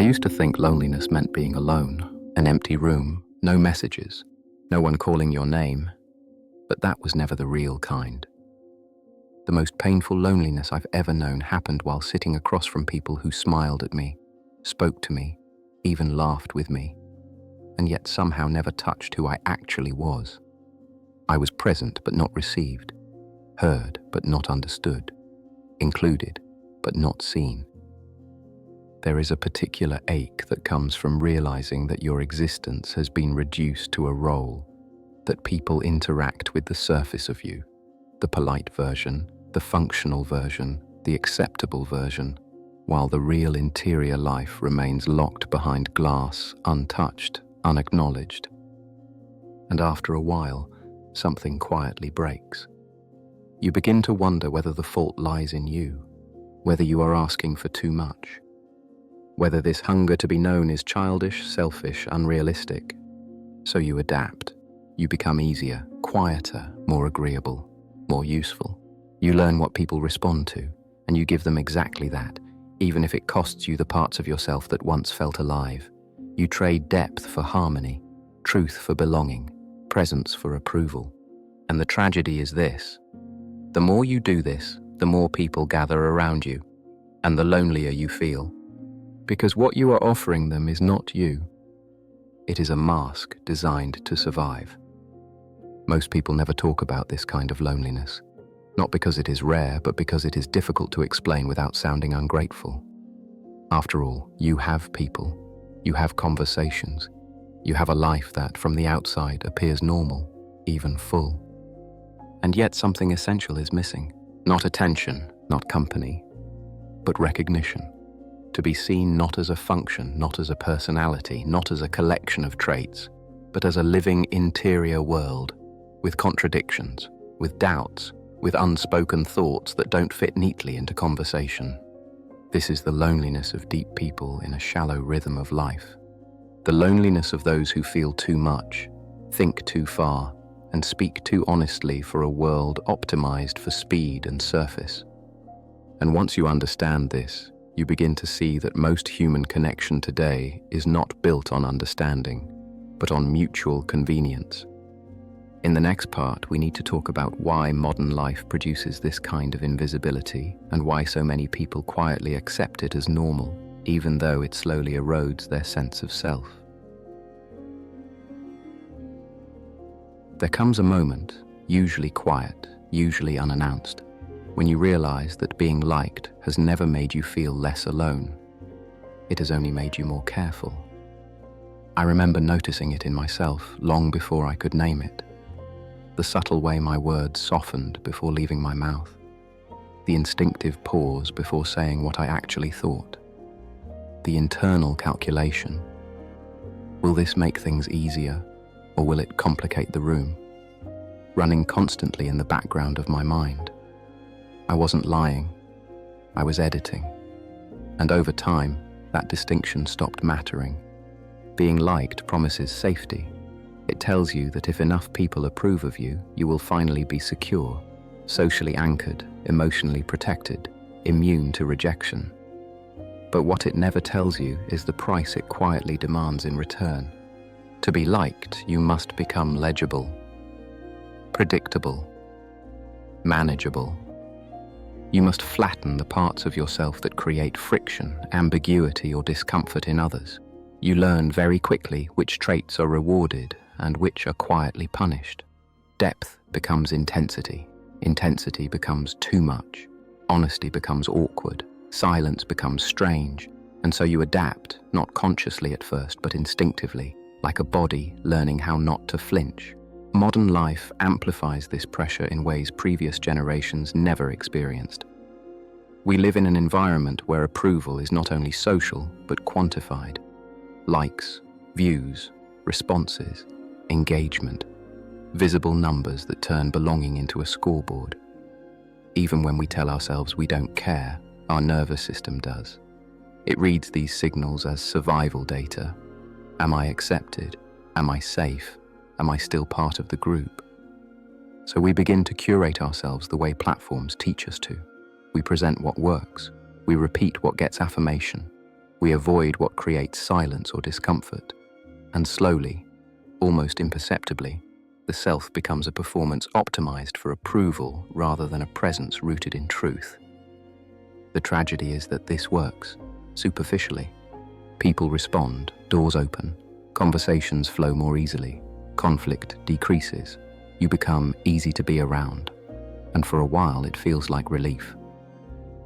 I used to think loneliness meant being alone, an empty room, no messages, no one calling your name, but that was never the real kind. The most painful loneliness I've ever known happened while sitting across from people who smiled at me, spoke to me, even laughed with me, and yet somehow never touched who I actually was. I was present but not received, heard but not understood, included but not seen. There is a particular ache that comes from realizing that your existence has been reduced to a role, that people interact with the surface of you, the polite version, the functional version, the acceptable version, while the real interior life remains locked behind glass, untouched, unacknowledged. And after a while, something quietly breaks. You begin to wonder whether the fault lies in you, whether you are asking for too much, whether this hunger to be known is childish, selfish, unrealistic. So you adapt. You become easier, quieter, more agreeable, more useful. You learn what people respond to, and you give them exactly that, even if it costs you the parts of yourself that once felt alive. You trade depth for harmony, truth for belonging, presence for approval. And the tragedy is this: the more you do this, the more people gather around you, and the lonelier you feel. Because what you are offering them is not you. It is a mask designed to survive. Most people never talk about this kind of loneliness, not because it is rare, but because it is difficult to explain without sounding ungrateful. After all, you have people, you have conversations, you have a life that, from the outside, appears normal, even full. And yet something essential is missing. Not attention, not company, but recognition. To be seen not as a function, not as a personality, not as a collection of traits, but as a living interior world, with contradictions, with doubts, with unspoken thoughts that don't fit neatly into conversation. This is the loneliness of deep people in a shallow rhythm of life. The loneliness of those who feel too much, think too far, and speak too honestly for a world optimized for speed and surface. And once you understand this, you begin to see that most human connection today is not built on understanding, but on mutual convenience. In the next part, we need to talk about why modern life produces this kind of invisibility and why so many people quietly accept it as normal, even though it slowly erodes their sense of self. There comes a moment, usually quiet, usually unannounced, when you realize that being liked has never made you feel less alone. It has only made you more careful. I remember noticing it in myself long before I could name it. The subtle way my words softened before leaving my mouth. The instinctive pause before saying what I actually thought. The internal calculation. Will this make things easier, or will it complicate the room? Running constantly in the background of my mind. I wasn't lying, I was editing. And over time, that distinction stopped mattering. Being liked promises safety. It tells you that if enough people approve of you, you will finally be secure, socially anchored, emotionally protected, immune to rejection. But what it never tells you is the price it quietly demands in return. To be liked, you must become legible, predictable, manageable. You must flatten the parts of yourself that create friction, ambiguity, or discomfort in others. You learn very quickly which traits are rewarded and which are quietly punished. Depth becomes intensity. Intensity becomes too much. Honesty becomes awkward. Silence becomes strange. And so you adapt, not consciously at first, but instinctively, like a body learning how not to flinch. Modern life amplifies this pressure in ways previous generations never experienced. We live in an environment where approval is not only social, but quantified. Likes, views, responses, engagement, visible numbers that turn belonging into a scoreboard. Even when we tell ourselves we don't care, our nervous system does. It reads these signals as survival data. Am I accepted? Am I safe? Am I still part of the group? So we begin to curate ourselves the way platforms teach us to. We present what works. We repeat what gets affirmation. We avoid what creates silence or discomfort, and slowly, almost imperceptibly, the self becomes a performance optimized for approval rather than a presence rooted in truth. The tragedy is that this works, superficially. People respond, doors open, conversations flow more easily, conflict decreases, you become easy to be around, and for a while it feels like relief.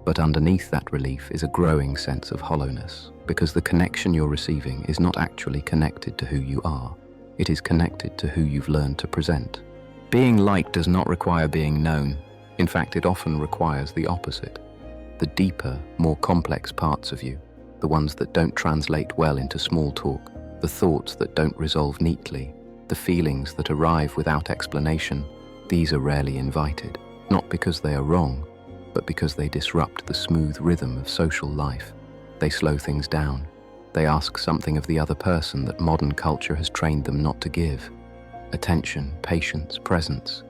But underneath that relief is a growing sense of hollowness, because the connection you're receiving is not actually connected to who you are. It is connected to who you've learned to present. Being liked does not require being known. In fact, it often requires the opposite. The deeper, more complex parts of you, the ones that don't translate well into small talk, the thoughts that don't resolve neatly, the feelings that arrive without explanation, these are rarely invited, not because they are wrong, but because they disrupt the smooth rhythm of social life. They slow things down. They ask something of the other person that modern culture has trained them not to give. Attention, patience, presence.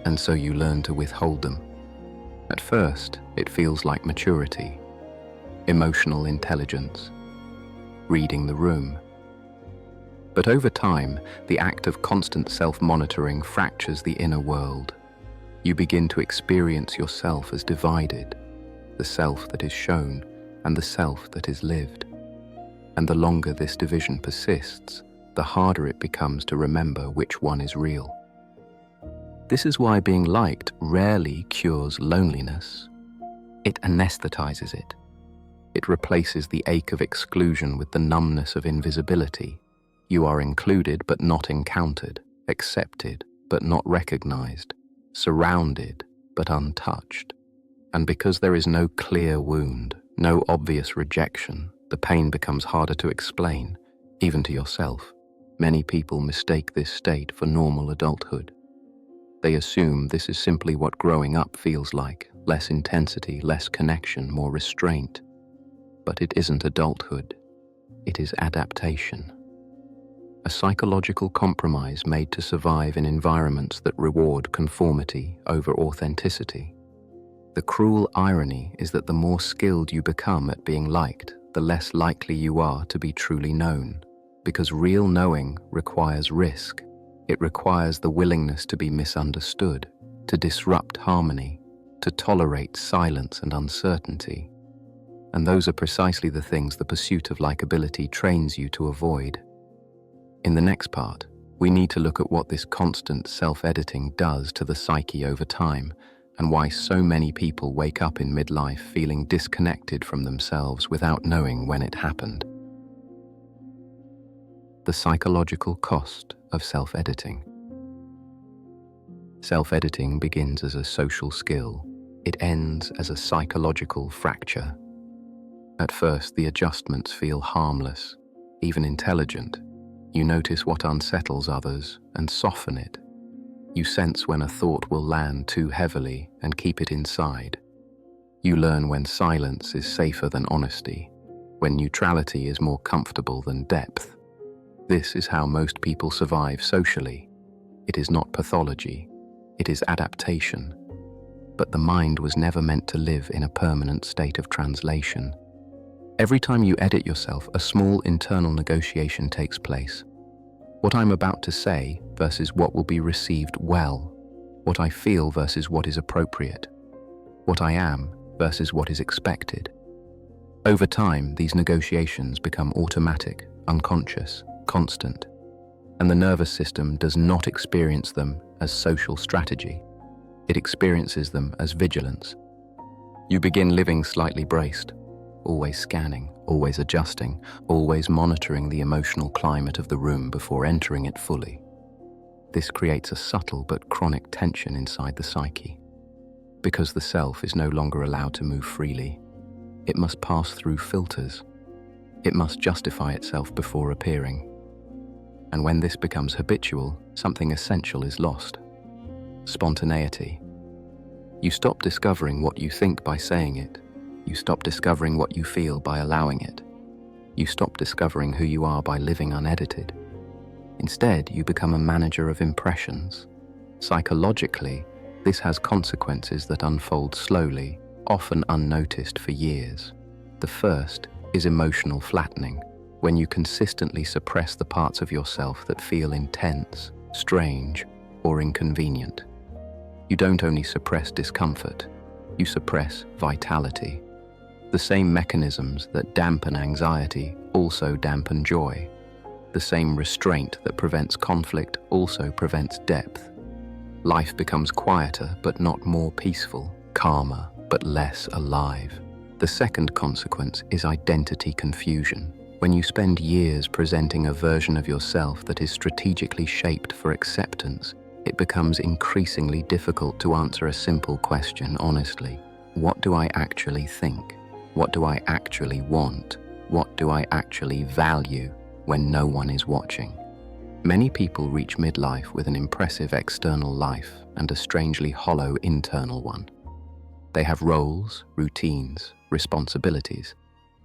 And so you learn to withhold them. At first, it feels like maturity, emotional intelligence, reading the room. But over time, the act of constant self-monitoring fractures the inner world. You begin to experience yourself as divided, the self that is shown and the self that is lived. And the longer this division persists, the harder it becomes to remember which one is real. This is why being liked rarely cures loneliness. It anesthetizes it. It replaces the ache of exclusion with the numbness of invisibility. You are included but not encountered, accepted but not recognized, surrounded but untouched. And because there is no clear wound, no obvious rejection, the pain becomes harder to explain, even to yourself. Many people mistake this state for normal adulthood. They assume this is simply what growing up feels like, less intensity, less connection, more restraint. But it isn't adulthood. It is adaptation. A psychological compromise made to survive in environments that reward conformity over authenticity. The cruel irony is that the more skilled you become at being liked, the less likely you are to be truly known, because real knowing requires risk. It requires the willingness to be misunderstood, to disrupt harmony, to tolerate silence and uncertainty. And those are precisely the things the pursuit of likability trains you to avoid. In the next part, we need to look at what this constant self-editing does to the psyche over time, and why so many people wake up in midlife feeling disconnected from themselves without knowing when it happened. The psychological cost of self-editing. Self-editing begins as a social skill. It ends as a psychological fracture. At first, the adjustments feel harmless, even intelligent. You notice what unsettles others and soften it. You sense when a thought will land too heavily and keep it inside. You learn when silence is safer than honesty, when neutrality is more comfortable than depth. This is how most people survive socially. It is not pathology, it is adaptation. But the mind was never meant to live in a permanent state of translation. Every time you edit yourself, a small internal negotiation takes place. What I'm about to say versus what will be received well. What I feel versus what is appropriate. What I am versus what is expected. Over time, these negotiations become automatic, unconscious, constant, and the nervous system does not experience them as social strategy. It experiences them as vigilance. You begin living slightly braced, always scanning, always adjusting, always monitoring the emotional climate of the room before entering it fully. This creates a subtle but chronic tension inside the psyche. Because the self is no longer allowed to move freely, it must pass through filters. It must justify itself before appearing. And when this becomes habitual, something essential is lost. Spontaneity. You stop discovering what you think by saying it. You stop discovering what you feel by allowing it. You stop discovering who you are by living unedited. Instead, you become a manager of impressions. Psychologically, this has consequences that unfold slowly, often unnoticed for years. The first is emotional flattening, when you consistently suppress the parts of yourself that feel intense, strange, or inconvenient. You don't only suppress discomfort, you suppress vitality. The same mechanisms that dampen anxiety also dampen joy. The same restraint that prevents conflict also prevents depth. Life becomes quieter but not more peaceful, calmer but less alive. The second consequence is identity confusion. When you spend years presenting a version of yourself that is strategically shaped for acceptance, it becomes increasingly difficult to answer a simple question honestly. What do I actually think? What do I actually want? What do I actually value when no one is watching? Many people reach midlife with an impressive external life and a strangely hollow internal one. They have roles, routines, responsibilities,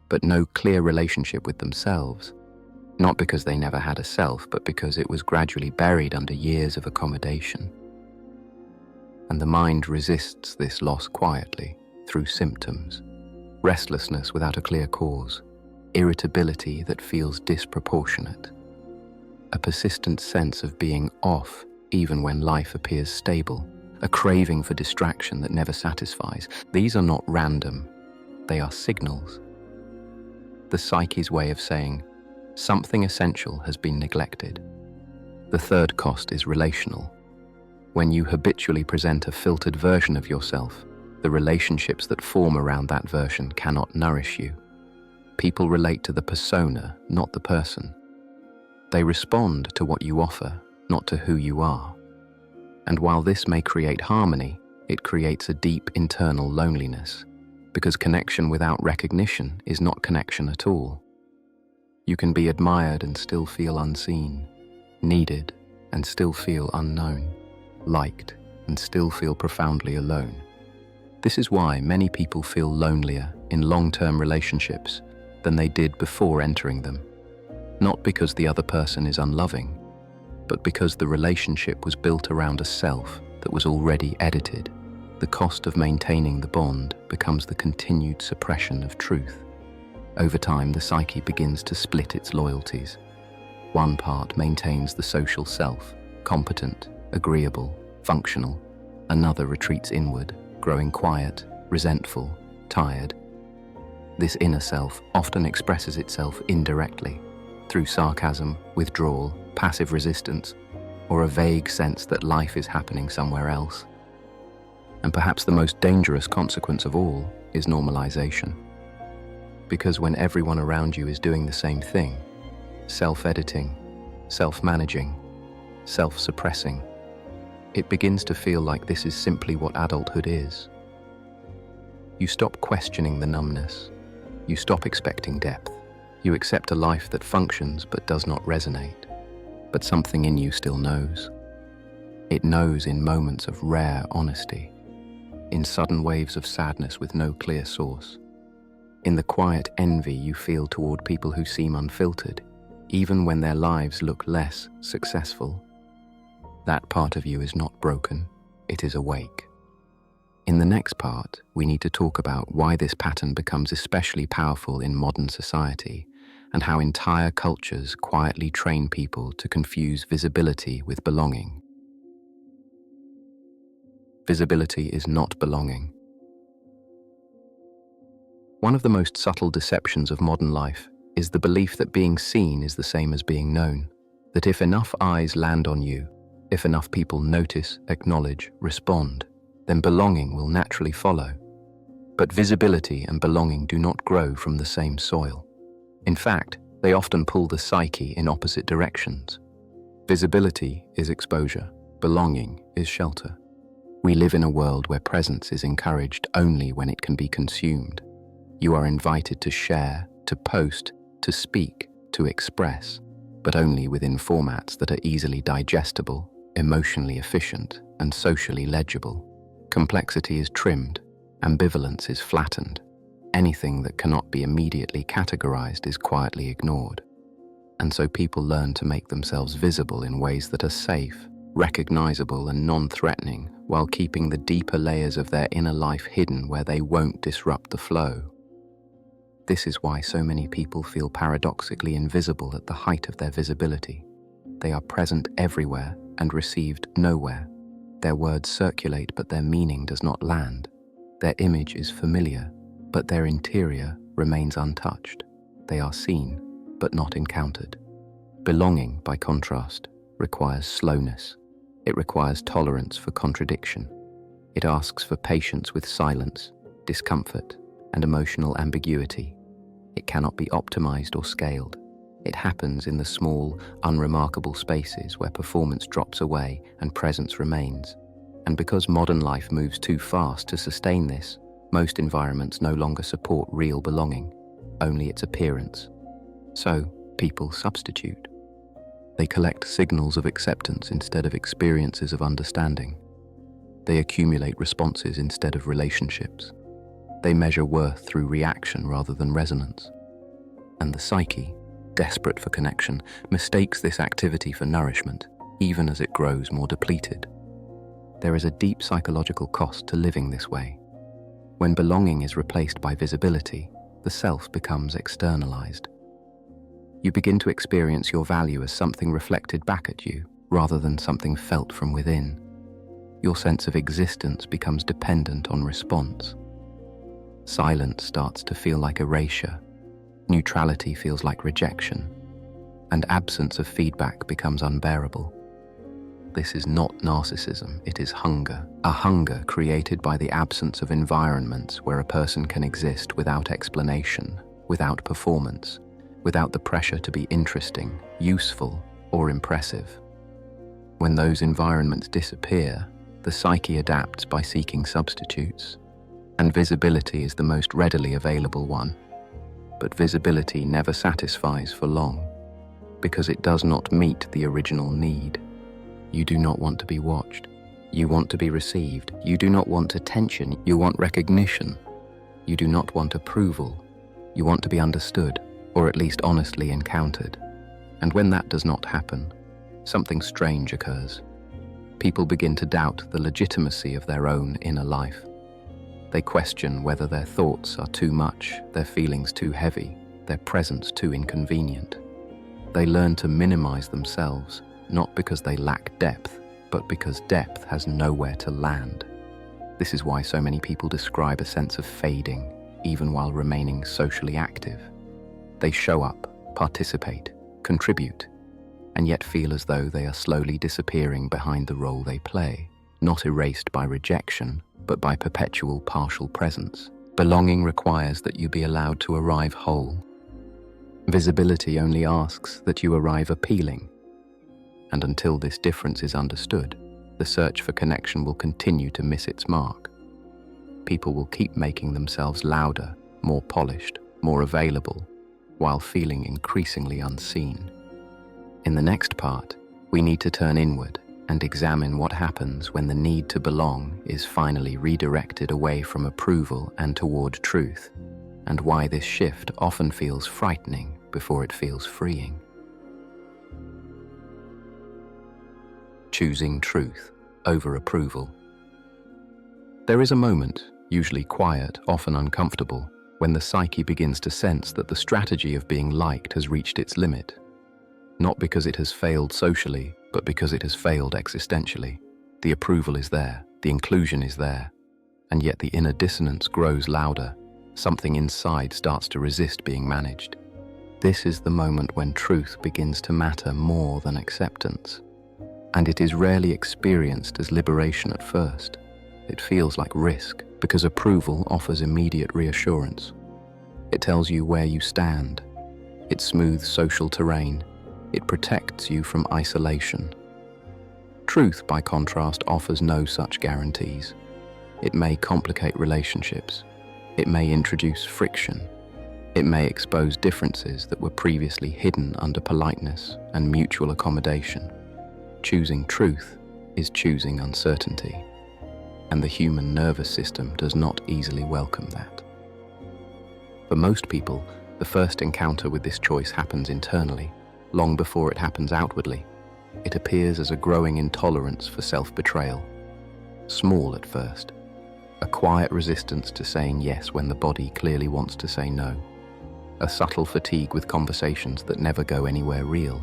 but no clear relationship with themselves, not because they never had a self, but because it was gradually buried under years of accommodation. And the mind resists this loss quietly through symptoms: restlessness without a clear cause, irritability that feels disproportionate, a persistent sense of being off even when life appears stable, a craving for distraction that never satisfies. These are not random, they are signals. The psyche's way of saying, something essential has been neglected. The third cost is relational. When you habitually present a filtered version of yourself, the relationships that form around that version cannot nourish you. People relate to the persona, not the person. They respond to what you offer, not to who you are. And while this may create harmony, it creates a deep internal loneliness, because connection without recognition is not connection at all. You can be admired and still feel unseen, needed and still feel unknown, liked and still feel profoundly alone. This is why many people feel lonelier in long-term relationships than they did before entering them. Not because the other person is unloving, but because the relationship was built around a self that was already edited. The cost of maintaining the bond becomes the continued suppression of truth. Over time, the psyche begins to split its loyalties. One part maintains the social self, competent, agreeable, functional. Another retreats inward, growing quiet, resentful, tired. This inner self often expresses itself indirectly, through sarcasm, withdrawal, passive resistance, or a vague sense that life is happening somewhere else. And perhaps the most dangerous consequence of all is normalization. Because when everyone around you is doing the same thing, self-editing, self-managing, self-suppressing, it begins to feel like this is simply what adulthood is. You stop questioning the numbness. You stop expecting depth. You accept a life that functions but does not resonate. But something in you still knows. It knows in moments of rare honesty, in sudden waves of sadness with no clear source, in the quiet envy you feel toward people who seem unfiltered, even when their lives look less successful. That part of you is not broken, it is awake. In the next part, we need to talk about why this pattern becomes especially powerful in modern society, and how entire cultures quietly train people to confuse visibility with belonging. Visibility is not belonging. One of the most subtle deceptions of modern life is the belief that being seen is the same as being known, that if enough eyes land on you, if enough people notice, acknowledge, respond, then belonging will naturally follow. But visibility and belonging do not grow from the same soil. In fact, they often pull the psyche in opposite directions. Visibility is exposure, belonging is shelter. We live in a world where presence is encouraged only when it can be consumed. You are invited to share, to post, to speak, to express, but only within formats that are easily digestible, emotionally efficient, and socially legible. Complexity is trimmed, ambivalence is flattened. Anything that cannot be immediately categorized is quietly ignored. And so people learn to make themselves visible in ways that are safe, recognizable, and non-threatening, while keeping the deeper layers of their inner life hidden where they won't disrupt the flow. This is why so many people feel paradoxically invisible at the height of their visibility. They are present everywhere and received nowhere. Their words circulate, but their meaning does not land. Their image is familiar, but their interior remains untouched. They are seen, but not encountered. Belonging, by contrast, requires slowness. It requires tolerance for contradiction. It asks for patience with silence, discomfort, and emotional ambiguity. It cannot be optimized or scaled. It happens in the small, unremarkable spaces where performance drops away and presence remains. And because modern life moves too fast to sustain this, most environments no longer support real belonging, only its appearance. So, people substitute. They collect signals of acceptance instead of experiences of understanding. They accumulate responses instead of relationships. They measure worth through reaction rather than resonance. And the psyche, desperate for connection, mistakes this activity for nourishment, even as it grows more depleted. There is a deep psychological cost to living this way. When belonging is replaced by visibility, the self becomes externalized. You begin to experience your value as something reflected back at you, rather than something felt from within. Your sense of existence becomes dependent on response. Silence starts to feel like erasure. Neutrality feels like rejection. And absence of feedback becomes unbearable. This is not narcissism, it is hunger. A hunger created by the absence of environments where a person can exist without explanation, without performance, without the pressure to be interesting, useful, or impressive. When those environments disappear, the psyche adapts by seeking substitutes, and visibility is the most readily available one. But visibility never satisfies for long, because it does not meet the original need. You do not want to be watched. You want to be received. You do not want attention. You want recognition. You do not want approval. You want to be understood, or at least honestly encountered. And when that does not happen, something strange occurs. People begin to doubt the legitimacy of their own inner life. They question whether their thoughts are too much, their feelings too heavy, their presence too inconvenient. They learn to minimize themselves, not because they lack depth, but because depth has nowhere to land. This is why so many people describe a sense of fading, even while remaining socially active. They show up, participate, contribute, and yet feel as though they are slowly disappearing behind the role they play, not erased by rejection, but by perpetual partial presence. Belonging requires that you be allowed to arrive whole. Visibility only asks that you arrive appealing. And until this difference is understood, the search for connection will continue to miss its mark. People will keep making themselves louder, more polished, more available, while feeling increasingly unseen. In the next part, we need to turn inward and examine what happens when the need to belong is finally redirected away from approval and toward truth, and why this shift often feels frightening before it feels freeing. Choosing truth over approval. There is a moment, usually quiet, often uncomfortable, when the psyche begins to sense that the strategy of being liked has reached its limit. Not because it has failed socially, but because it has failed existentially. The approval is there, the inclusion is there, and yet the inner dissonance grows louder. Something inside starts to resist being managed. This is the moment when truth begins to matter more than acceptance. And it is rarely experienced as liberation at first. It feels like risk, because approval offers immediate reassurance. It tells you where you stand. It smooths social terrain. It protects you from isolation. Truth, by contrast, offers no such guarantees. It may complicate relationships. It may introduce friction. It may expose differences that were previously hidden under politeness and mutual accommodation. Choosing truth is choosing uncertainty, and the human nervous system does not easily welcome that. For most people, the first encounter with this choice happens internally, long before it happens outwardly. It appears as a growing intolerance for self-betrayal. Small at first, a quiet resistance to saying yes when the body clearly wants to say no. a subtle fatigue with conversations that never go anywhere real,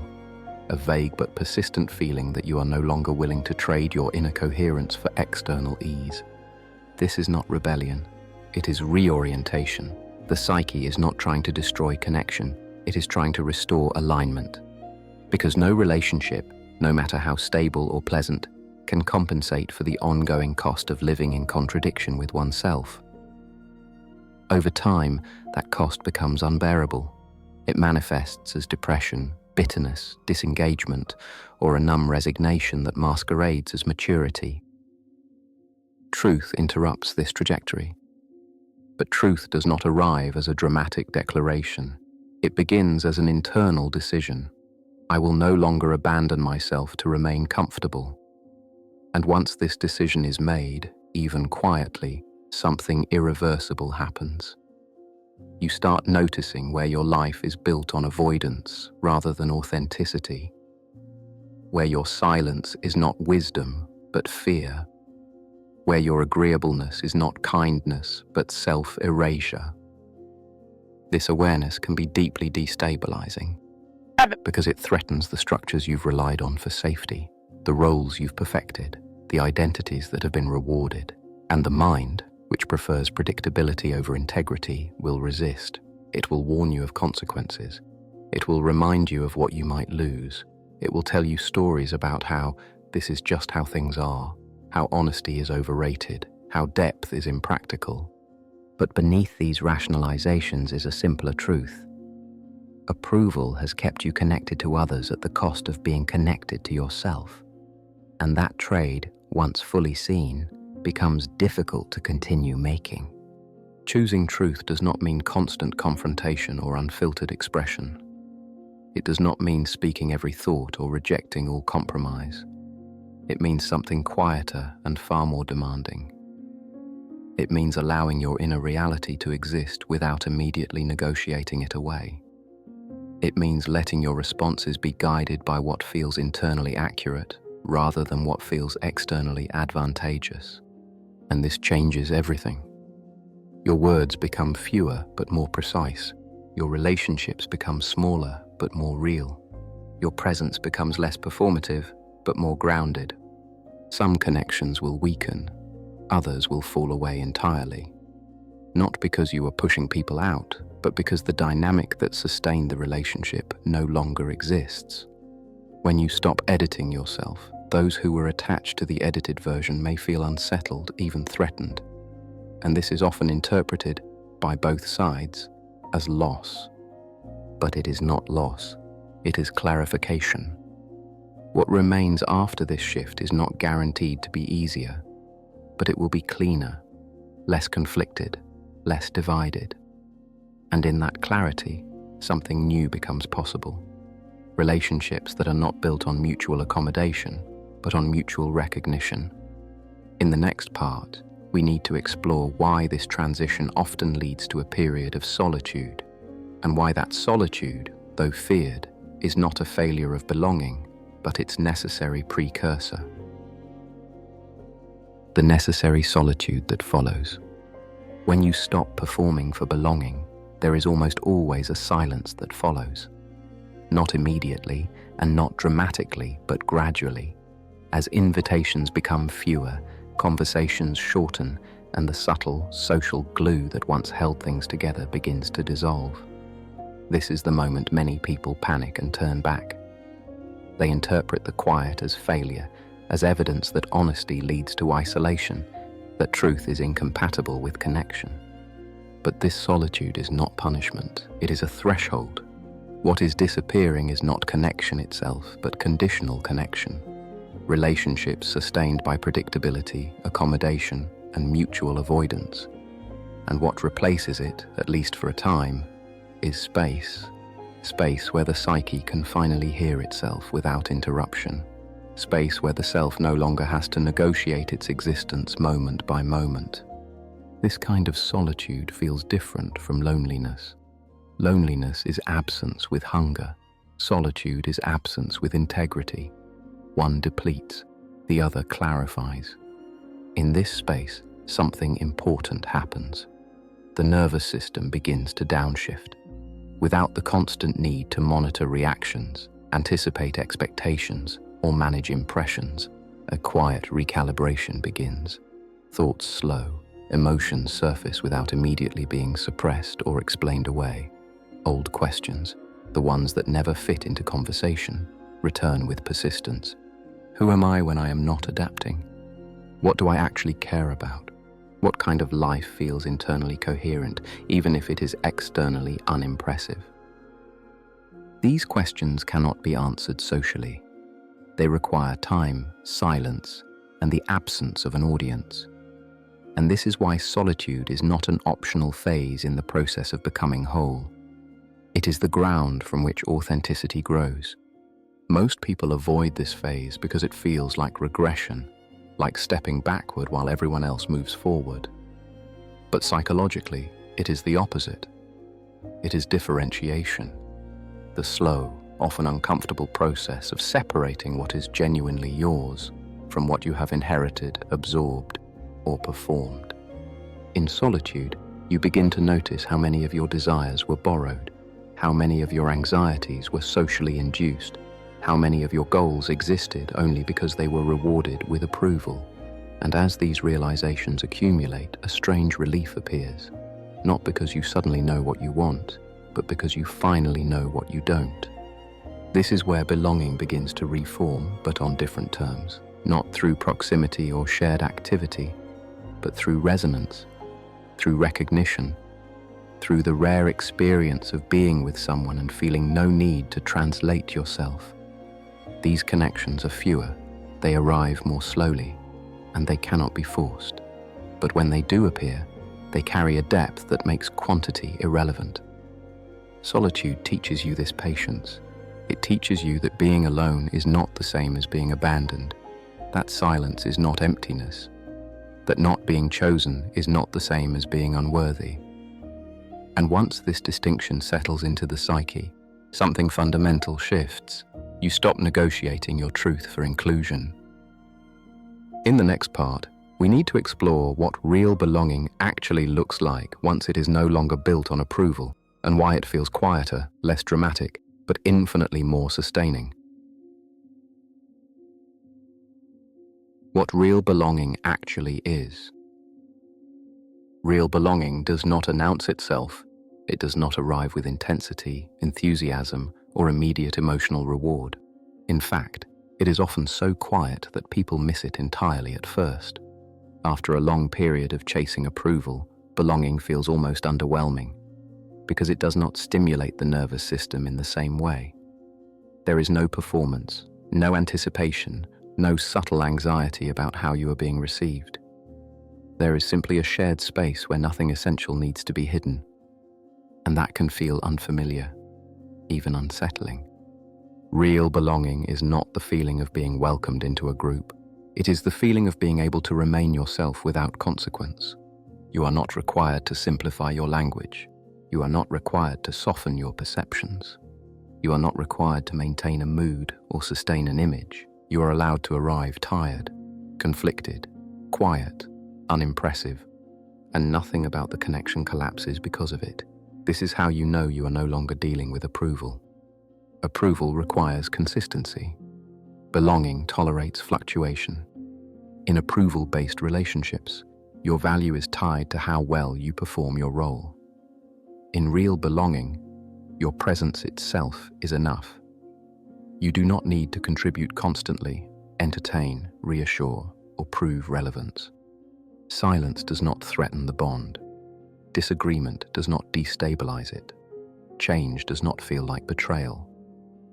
a vague but persistent feeling that you are no longer willing to trade your inner coherence for external ease. This is not rebellion, it is reorientation. The psyche is not trying to destroy connection, it is trying to restore alignment. Because no relationship, no matter how stable or pleasant, can compensate for the ongoing cost of living in contradiction with oneself. Over time, that cost becomes unbearable. It manifests as depression, bitterness, disengagement, or a numb resignation that masquerades as maturity. Truth interrupts this trajectory. But truth does not arrive as a dramatic declaration. It begins as an internal decision. I will no longer abandon myself to remain comfortable. And once this decision is made, even quietly, something irreversible happens. You start noticing where your life is built on avoidance rather than authenticity, where your silence is not wisdom but fear, where your agreeableness is not kindness but self-erasure. This awareness can be deeply destabilizing because it threatens the structures you've relied on for safety, the roles you've perfected, the identities that have been rewarded, and the mind, which prefers predictability over integrity, will resist. It will warn you of consequences. It will remind you of what you might lose. It will tell you stories about how this is just how things are, how honesty is overrated, how depth is impractical. But beneath these rationalizations is a simpler truth. Approval has kept you connected to others at the cost of being connected to yourself. And that trade, once fully seen, becomes difficult to continue making. Choosing truth does not mean constant confrontation or unfiltered expression. It does not mean speaking every thought or rejecting all compromise. It means something quieter and far more demanding. It means allowing your inner reality to exist without immediately negotiating it away. It means letting your responses be guided by what feels internally accurate rather than what feels externally advantageous. And this changes everything. Your words become fewer but more precise. Your relationships become smaller but more real. Your presence becomes less performative but more grounded. Some connections will weaken, others will fall away entirely. Not because you are pushing people out, but because the dynamic that sustained the relationship no longer exists. When you stop editing yourself, those who were attached to the edited version may feel unsettled, even threatened. And this is often interpreted, by both sides, as loss. But it is not loss, it is clarification. What remains after this shift is not guaranteed to be easier, but it will be cleaner, less conflicted, less divided. And in that clarity, something new becomes possible. Relationships that are not built on mutual accommodation, but on mutual recognition. In the next part, we need to explore why this transition often leads to a period of solitude, and why that solitude, though feared, is not a failure of belonging, but its necessary precursor. The necessary solitude that follows. When you stop performing for belonging, there is almost always a silence that follows. Not immediately and not dramatically, but gradually. As invitations become fewer, conversations shorten, and the subtle social glue that once held things together begins to dissolve. This is the moment many people panic and turn back. They interpret the quiet as failure, as evidence that honesty leads to isolation, that truth is incompatible with connection. But this solitude is not punishment, it is a threshold. What is disappearing is not connection itself, but conditional connection. Relationships sustained by predictability, accommodation, and mutual avoidance. And what replaces it, at least for a time, is space. Space where the psyche can finally hear itself without interruption. Space where the self no longer has to negotiate its existence moment by moment. This kind of solitude feels different from loneliness. Loneliness is absence with hunger. Solitude is absence with integrity. One depletes, the other clarifies. In this space, something important happens. The nervous system begins to downshift. without the constant need to monitor reactions, anticipate expectations, or manage impressions. A quiet recalibration begins. Thoughts slow, emotions surface without immediately being suppressed or explained away. Old questions, the ones that never fit into conversation, return with persistence. Who am I when I am not adapting? What do I actually care about? What kind of life feels internally coherent, even if it is externally unimpressive? These questions cannot be answered socially. They require time, silence, and the absence of an audience. And this is why solitude is not an optional phase in the process of becoming whole. It is the ground from which authenticity grows. Most people avoid this phase because it feels like regression, like stepping backward while everyone else moves forward. But psychologically, it is the opposite. It is differentiation, the slow, often uncomfortable process of separating what is genuinely yours from what you have inherited, absorbed, or performed. In solitude, you begin to notice how many of your desires were borrowed, how many of your anxieties were socially induced, how many of your goals existed only because they were rewarded with approval. And as these realizations accumulate, a strange relief appears, not because you suddenly know what you want, but because you finally know what you don't. This is where belonging begins to reform, but on different terms, not through proximity or shared activity, but through resonance, through recognition, through the rare experience of being with someone and feeling no need to translate yourself. These connections are fewer, they arrive more slowly, and they cannot be forced. But when they do appear, they carry a depth that makes quantity irrelevant. Solitude teaches you this patience. It teaches you that being alone is not the same as being abandoned, that silence is not emptiness, that not being chosen is not the same as being unworthy. And once this distinction settles into the psyche, something fundamental shifts. You stop negotiating your truth for inclusion. In the next part, we need to explore what real belonging actually looks like once it is no longer built on approval, and why it feels quieter, less dramatic, but infinitely more sustaining. What real belonging actually is. Real belonging does not announce itself. It does not arrive with intensity, enthusiasm, or immediate emotional reward. In fact, it is often so quiet that people miss it entirely at first. After a long period of chasing approval, belonging feels almost underwhelming, because it does not stimulate the nervous system in the same way. There is no performance, no anticipation, no subtle anxiety about how you are being received. There is simply a shared space where nothing essential needs to be hidden, and that can feel unfamiliar, even unsettling. Real belonging is not the feeling of being welcomed into a group. It is the feeling of being able to remain yourself without consequence. You are not required to simplify your language. You are not required to soften your perceptions. You are not required to maintain a mood or sustain an image. You are allowed to arrive tired, conflicted, quiet, unimpressive, and nothing about the connection collapses because of it. This is how you know you are no longer dealing with approval. Approval requires consistency. Belonging tolerates fluctuation. In approval-based relationships, your value is tied to how well you perform your role. In real belonging, your presence itself is enough. You do not need to contribute constantly, entertain, reassure, or prove relevance. Silence does not threaten the bond. Disagreement does not destabilize it. Change does not feel like betrayal.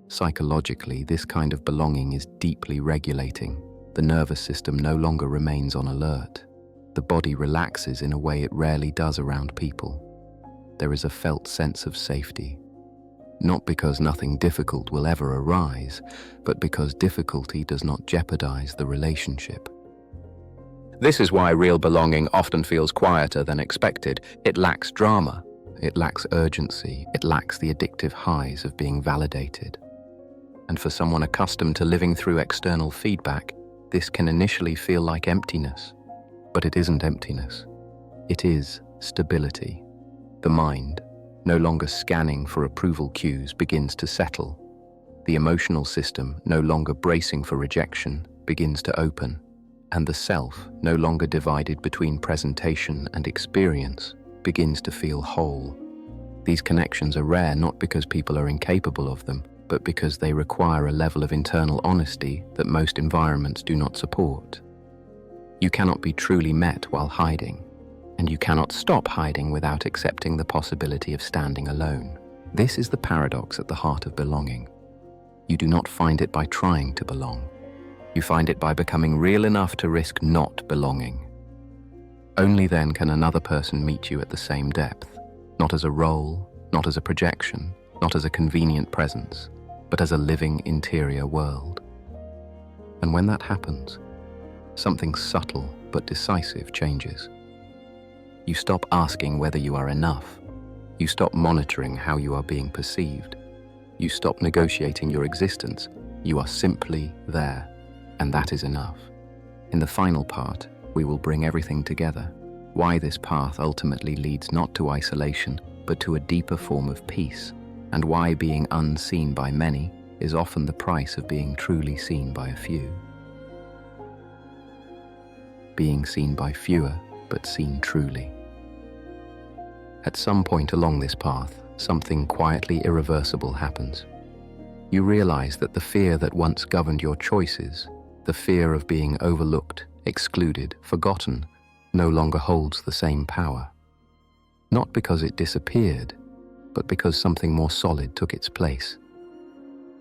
Psychologically, this kind of belonging is deeply regulating. The nervous system no longer remains on alert. The body relaxes in a way it rarely does around people. There is a felt sense of safety. Not because nothing difficult will ever arise, but because difficulty does not jeopardize the relationship. This is why real belonging often feels quieter than expected. It lacks drama, it lacks urgency, it lacks the addictive highs of being validated. And for someone accustomed to living through external feedback, this can initially feel like emptiness. But it isn't emptiness. It is stability. The mind, no longer scanning for approval cues, begins to settle. The emotional system, no longer bracing for rejection, begins to open, and the self, no longer divided between presentation and experience, begins to feel whole. These connections are rare not because people are incapable of them, but because they require a level of internal honesty that most environments do not support. You cannot be truly met while hiding, and you cannot stop hiding without accepting the possibility of standing alone. This is the paradox at the heart of belonging. You do not find it by trying to belong. You find it by becoming real enough to risk not belonging. Only then can another person meet you at the same depth, not as a role, not as a projection, not as a convenient presence, but as a living interior world. And when that happens, something subtle but decisive changes. You stop asking whether you are enough. You stop monitoring how you are being perceived. You stop negotiating your existence. You are simply there, and that is enough. In the final part, we will bring everything together. Why this path ultimately leads not to isolation, but to a deeper form of peace, and why being unseen by many is often the price of being truly seen by a few. Being seen by fewer, but seen truly. At some point along this path, something quietly irreversible happens. You realize that the fear that once governed your choices, the fear of being overlooked, excluded, forgotten, no longer holds the same power. Not because it disappeared, but because something more solid took its place.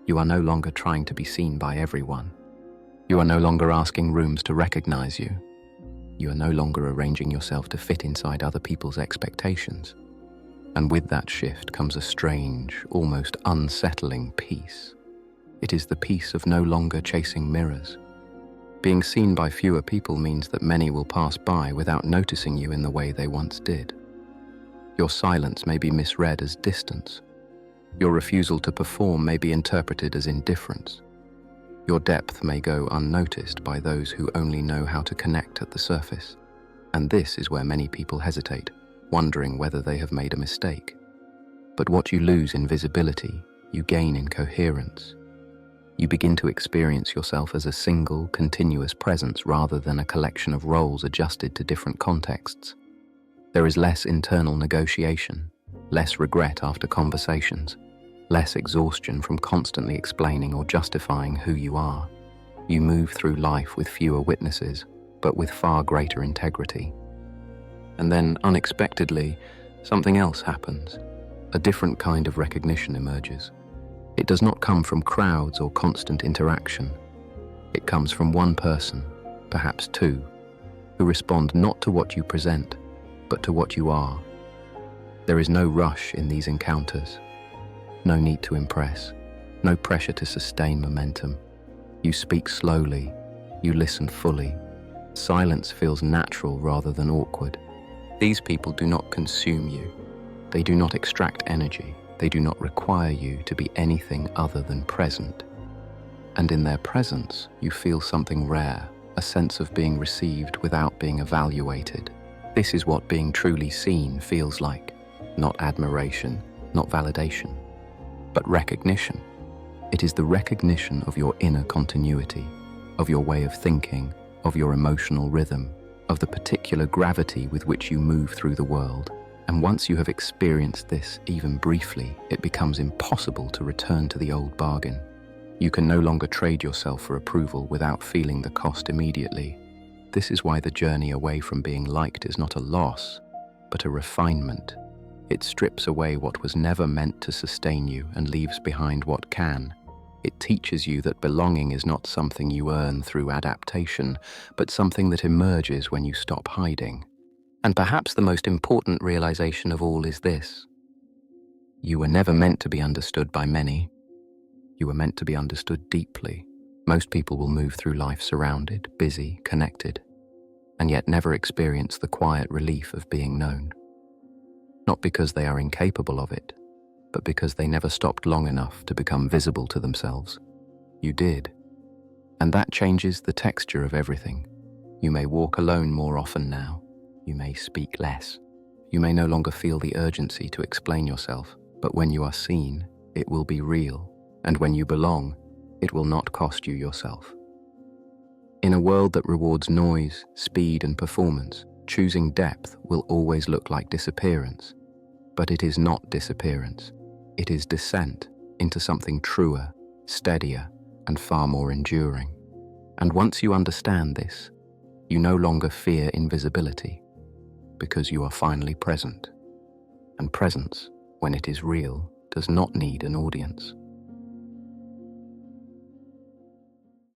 You are no longer trying to be seen by everyone. You are no longer asking rooms to recognize you. You are no longer arranging yourself to fit inside other people's expectations. And with that shift comes a strange, almost unsettling peace. It is the peace of no longer chasing mirrors. Being seen by fewer people means that many will pass by without noticing you in the way they once did. Your silence may be misread as distance. Your refusal to perform may be interpreted as indifference. Your depth may go unnoticed by those who only know how to connect at the surface. And this is where many people hesitate, wondering whether they have made a mistake. But what you lose in visibility, you gain in coherence. You begin to experience yourself as a single, continuous presence rather than a collection of roles adjusted to different contexts. There is less internal negotiation, less regret after conversations, less exhaustion from constantly explaining or justifying who you are. You move through life with fewer witnesses, but with far greater integrity. And then, unexpectedly, something else happens. A different kind of recognition emerges. It does not come from crowds or constant interaction. It comes from one person, perhaps two, who respond not to what you present, but to what you are. There is no rush in these encounters. No need to impress, no pressure to sustain momentum. You speak slowly, you listen fully. Silence feels natural rather than awkward. These people do not consume you. They do not extract energy. They do not require you to be anything other than present. And in their presence, you feel something rare, a sense of being received without being evaluated. This is what being truly seen feels like. Not admiration, not validation, but recognition. It is the recognition of your inner continuity, of your way of thinking, of your emotional rhythm, of the particular gravity with which you move through the world. And once you have experienced this, even briefly, it becomes impossible to return to the old bargain. You can no longer trade yourself for approval without feeling the cost immediately. This is why the journey away from being liked is not a loss, but a refinement. It strips away what was never meant to sustain you and leaves behind what can. It teaches you that belonging is not something you earn through adaptation, but something that emerges when you stop hiding. And perhaps the most important realization of all is this: you were never meant to be understood by many. You were meant to be understood deeply. Most people will move through life surrounded, busy, connected, and yet never experience the quiet relief of being known. Not because they are incapable of it, but because they never stopped long enough to become visible to themselves. You did. And that changes the texture of everything. You may walk alone more often now. You may speak less. You may no longer feel the urgency to explain yourself, but when you are seen, it will be real, and when you belong, it will not cost you yourself. In a world that rewards noise, speed, and performance, choosing depth will always look like disappearance. But it is not disappearance. It is descent into something truer, steadier, and far more enduring. And once you understand this, you no longer fear invisibility, because you are finally present. And presence, when it is real, does not need an audience.